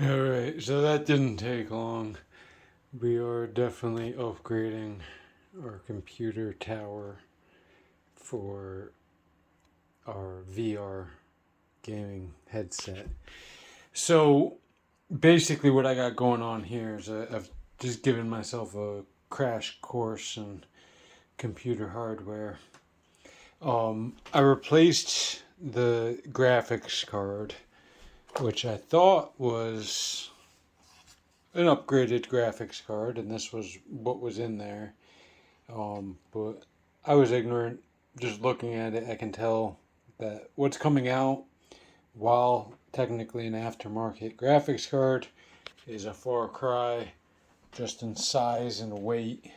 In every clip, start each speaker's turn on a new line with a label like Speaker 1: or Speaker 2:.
Speaker 1: All right, so that didn't take long. We are definitely upgrading our computer tower for our VR gaming headset. So basically, what I got going on here is I've just given myself a crash course in computer hardware. I replaced the graphics card, which I thought was an upgraded graphics card, and this was what was in there. But I was ignorant. Just looking at it, I can tell that what's coming out, while technically an aftermarket graphics card, is a far cry just in size and weight.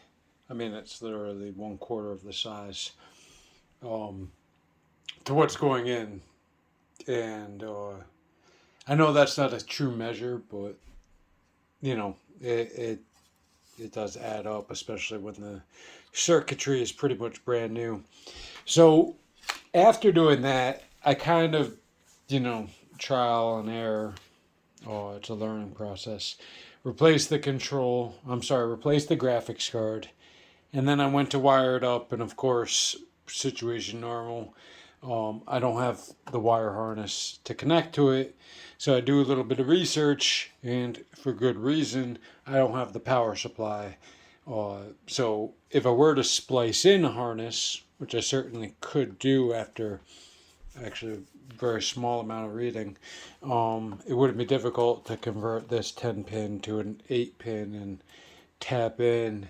Speaker 1: I mean, it's literally 1/4 of the size um, to what's going in. And I know that's not a true measure, but you know, it does add up, especially when the circuitry is pretty much brand new. So after doing that, I kind of, you know, trial and error. Oh, it's a learning process. Replace the control. I'm sorry, replace the graphics card. And then I went to wire it up, and of course, situation normal. I don't have the wire harness to connect to it. So I do a little bit of research, and for good reason, I don't have the power supply. So if I were to splice in a harness, which I certainly could do after actually a very small amount of reading, it wouldn't be difficult to convert this 10 pin to an 8 pin and tap in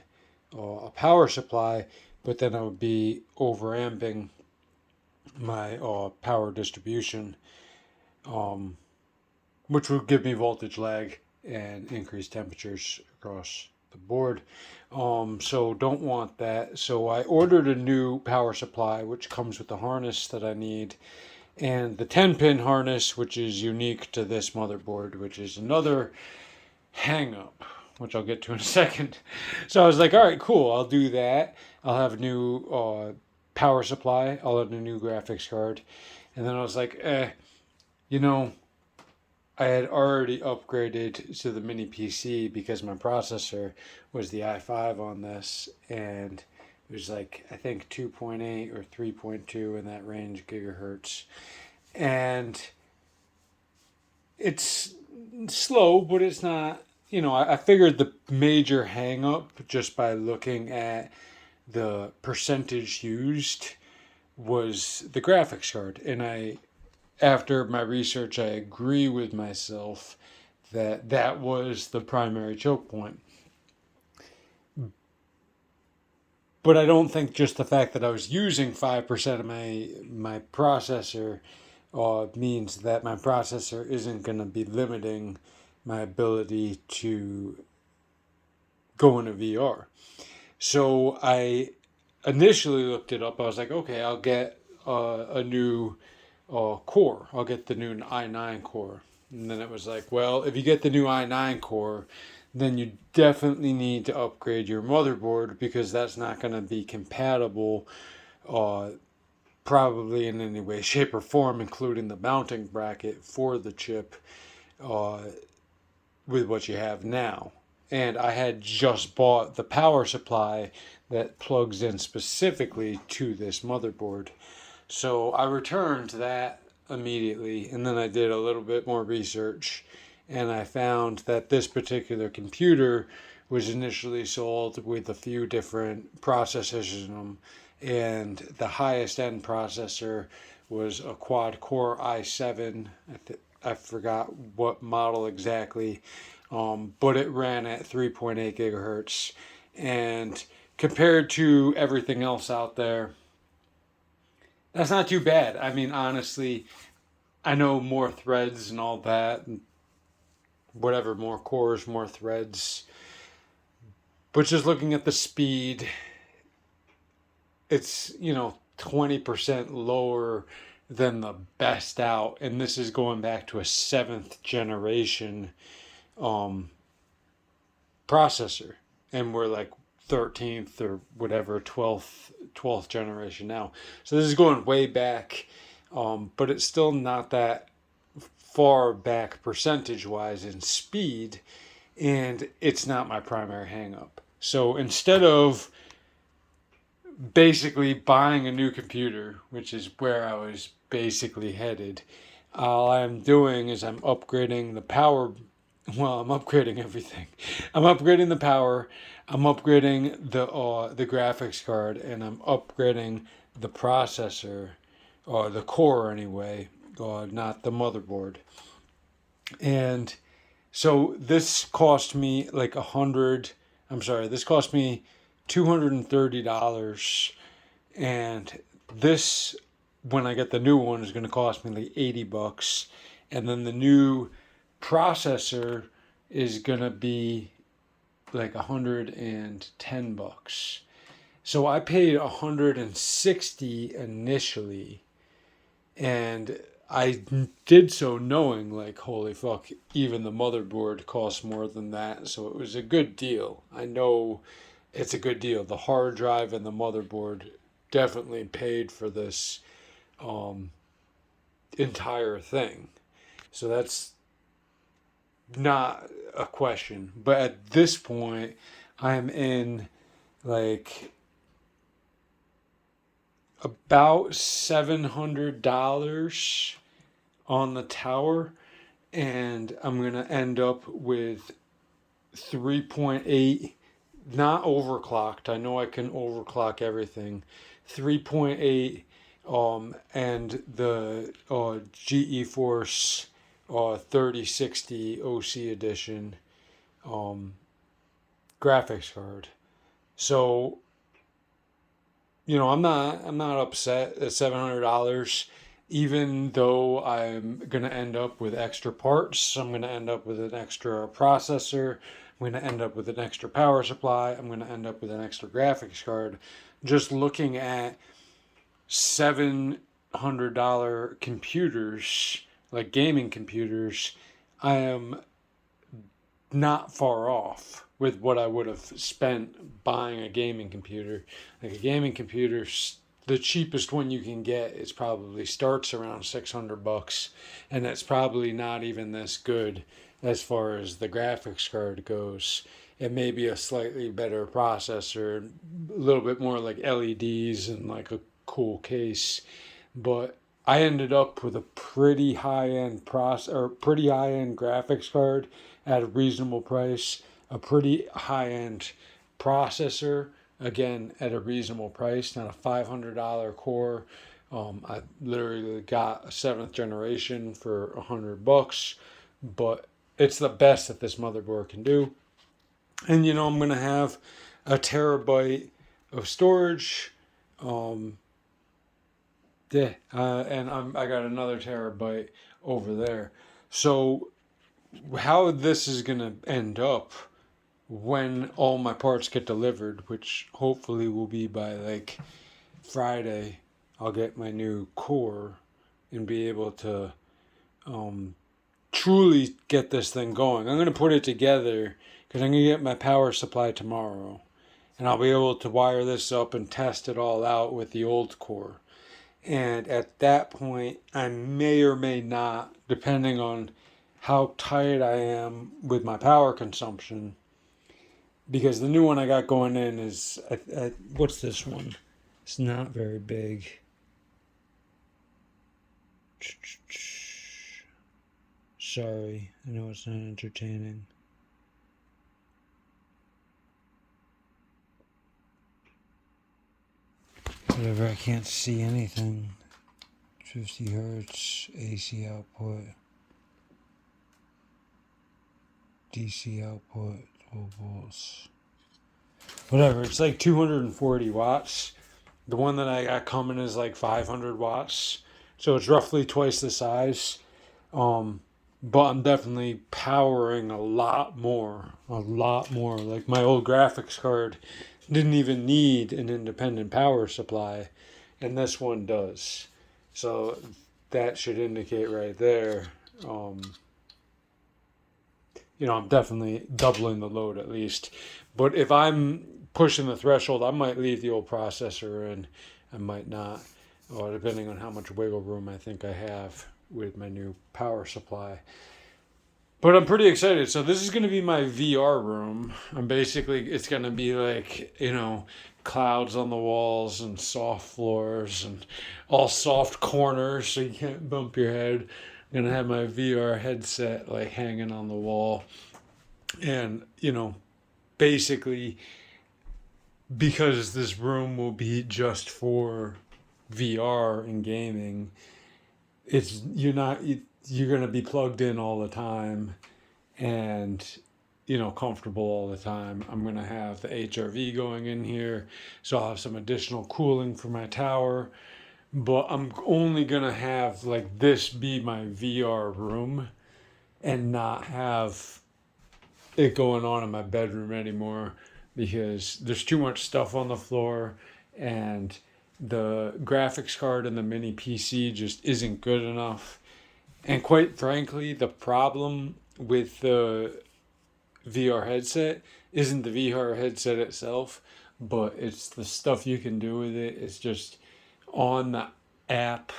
Speaker 1: a power supply, but then I would be overamping my power distribution, um, which would give me voltage lag and increased temperatures across the board. So don't want that. So I ordered a new power supply, which comes with the harness that I need, and the 10 pin harness, which is unique to this motherboard, which is another hang up, which I'll get to in a second. So I was like, all right, cool, I'll do that. I'll have a new power supply, I'll have a new graphics card. And then I was like, you know, I had already upgraded to the mini PC because my processor was the i5 on this, and it was like, I think 2.8 or 3.2 in that range gigahertz. And it's slow, but it's not. You know, I figured the major hang up just by looking at the percentage used was the graphics card. And after my research, I agree with myself that that was the primary choke point. But I don't think just the fact that I was using 5% of my processor means that my processor isn't going to be limiting my ability to go into VR. So I initially looked it up. I was like, okay, I'll get a new core. I'll get the new i9 core. And then it was like, well, if you get the new i9 core, then you definitely need to upgrade your motherboard because that's not going to be compatible, uh, probably in any way, shape, or form, including the mounting bracket for the chip, uh, with what you have now. And I had just bought the power supply that plugs in specifically to this motherboard. So I returned that immediately, and then I did a little bit more research, and I found that this particular computer was initially sold with a few different processors in them, and the highest end processor was a quad core i7. I forgot what model exactly, but it ran at 3.8 gigahertz. And compared to everything else out there, that's not too bad. I mean, honestly, I know more threads and all that, and whatever, more cores, more threads. But just looking at the speed, it's, 20% lower than the best out. And this is going back to a seventh generation um, processor. And we're like 13th or whatever, 12th generation now. So this is going way back. But it's still not that far back percentage wise in speed, and it's not my primary hang up. So instead of basically buying a new computer, which is where I was basically headed, all I'm doing is I'm upgrading the power. Well, I'm upgrading everything. I'm upgrading the power. I'm upgrading the graphics card, and I'm upgrading the processor, or the core anyway, not the motherboard. And so this cost me like this cost me $230, and this, when I get the new one, is going to cost me like $80, and then the new processor is going to be like $110. So I paid $160 initially, and I did so knowing, like, holy fuck, even the motherboard costs more than that. So it was a good deal. I know it's a good deal. The hard drive and the motherboard definitely paid for this entire thing. So that's not a question. But at this point, I'm in like about $700 on the tower, and I'm going to end up with 3.8, not overclocked. I know I can overclock everything. 3.8, and the GeForce 3060 OC edition graphics card. So, I'm not upset at $700, even though I'm gonna end up with extra parts. I'm gonna end up with an extra processor. I'm gonna end up with an extra power supply. I'm gonna end up with an extra graphics card. Just looking at $700 computers, like gaming computers, I am not far off with what I would have spent buying a gaming computer. Like a gaming computer, the cheapest one you can get is probably starts around $600, and that's probably not even this good as far as the graphics card goes. It may be a slightly better processor, a little bit more like LEDs and like a cool case, but I ended up with a pretty high end pretty high end graphics card at a reasonable price, a pretty high end processor, again at a reasonable price, not a $500 core. I literally got a 7th generation for $100, but it's the best that this motherboard can do. And I'm gonna have a terabyte of storage. And I got another terabyte over there. So how this is gonna end up when all my parts get delivered, which hopefully will be by like Friday, I'll get my new core and be able to truly get this thing going. I'm gonna put it together because I'm gonna get my power supply tomorrow, and I'll be able to wire this up and test it all out with the old core. And at that point, I may or may not, depending on how tight I am with my power consumption, because the new one I got going in is, what's this one? It's not very big. Sorry, I know it's not entertaining. Whatever, I can't see anything. 50 hertz, AC output, DC output, 12 volts. Whatever, it's like 240 watts. The one that I got coming is like 500 watts. So it's roughly twice the size. But I'm definitely powering a lot more. Like my old graphics card didn't even need an independent power supply, and this one does. So that should indicate right there. I'm definitely doubling the load at least. But if I'm pushing the threshold, I might leave the old processor in. I might not, or depending on how much wiggle room I think I have with my new power supply. But I'm pretty excited. So this is going to be my VR room. It's going to be like, clouds on the walls and soft floors and all soft corners so you can't bump your head. I'm going to have my VR headset like hanging on the wall. And, basically because this room will be just for VR and gaming, you're going to be plugged in all the time and comfortable all the time. I'm going to have the HRV going in here, so I'll have some additional cooling for my tower, but I'm only going to have like this be my VR room and not have it going on in my bedroom anymore because there's too much stuff on the floor and the graphics card and the mini PC just isn't good enough. And quite frankly, the problem with the VR headset isn't the VR headset itself, but it's the stuff you can do with it. It's just on the app,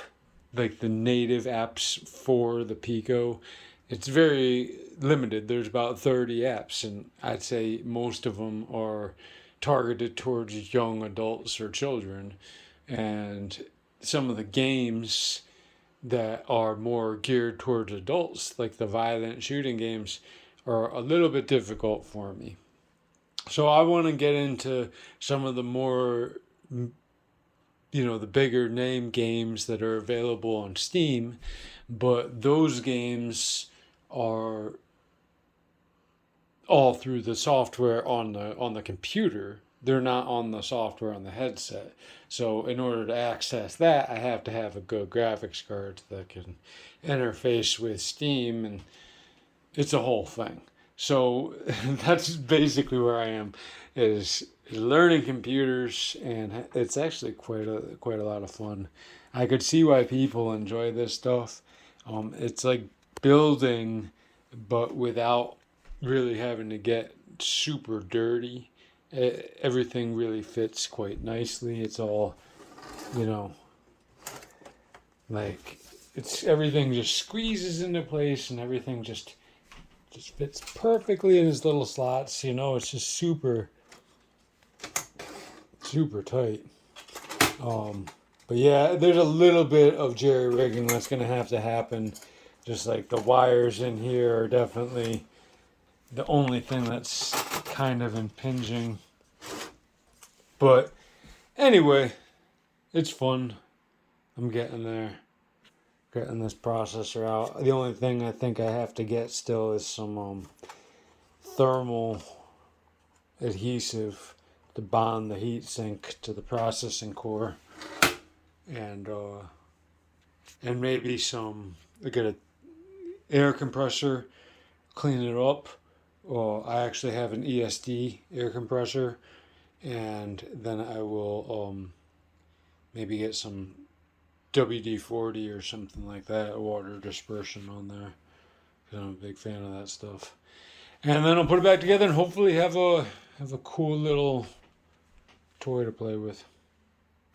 Speaker 1: like the native apps for the Pico. It's very limited. There's about 30 apps, and I'd say most of them are targeted towards young adults or children. And some of the games that are more geared towards adults, like the violent shooting games, are a little bit difficult for me. So I want to get into some of the more, the bigger name games that are available on Steam, but those games are all through the software on the computer. They're not on the software on the headset. So in order to access that, I have to have a good graphics card that can interface with Steam, and it's a whole thing. So that's basically where I am, is learning computers, and it's actually quite a lot of fun. I could see why people enjoy this stuff. It's like building, but without really having to get super dirty. Everything really fits quite nicely. It's all, like everything just squeezes into place, and everything just fits perfectly in his little slots. It's just super, super tight. But yeah, there's a little bit of jerry rigging that's going to happen. Just like the wires in here are definitely the only thing that's kind of impinging. But anyway, it's fun. I'm getting there. Getting this processor out. The only thing I think I have to get still is some thermal adhesive to bond the heatsink to the processing core, and maybe get an air compressor, clean it up. I actually have an ESD air compressor, and then I will maybe get some WD-40 or something like that, water dispersion on there, because I'm a big fan of that stuff. And then I'll put it back together and hopefully have a cool little toy to play with.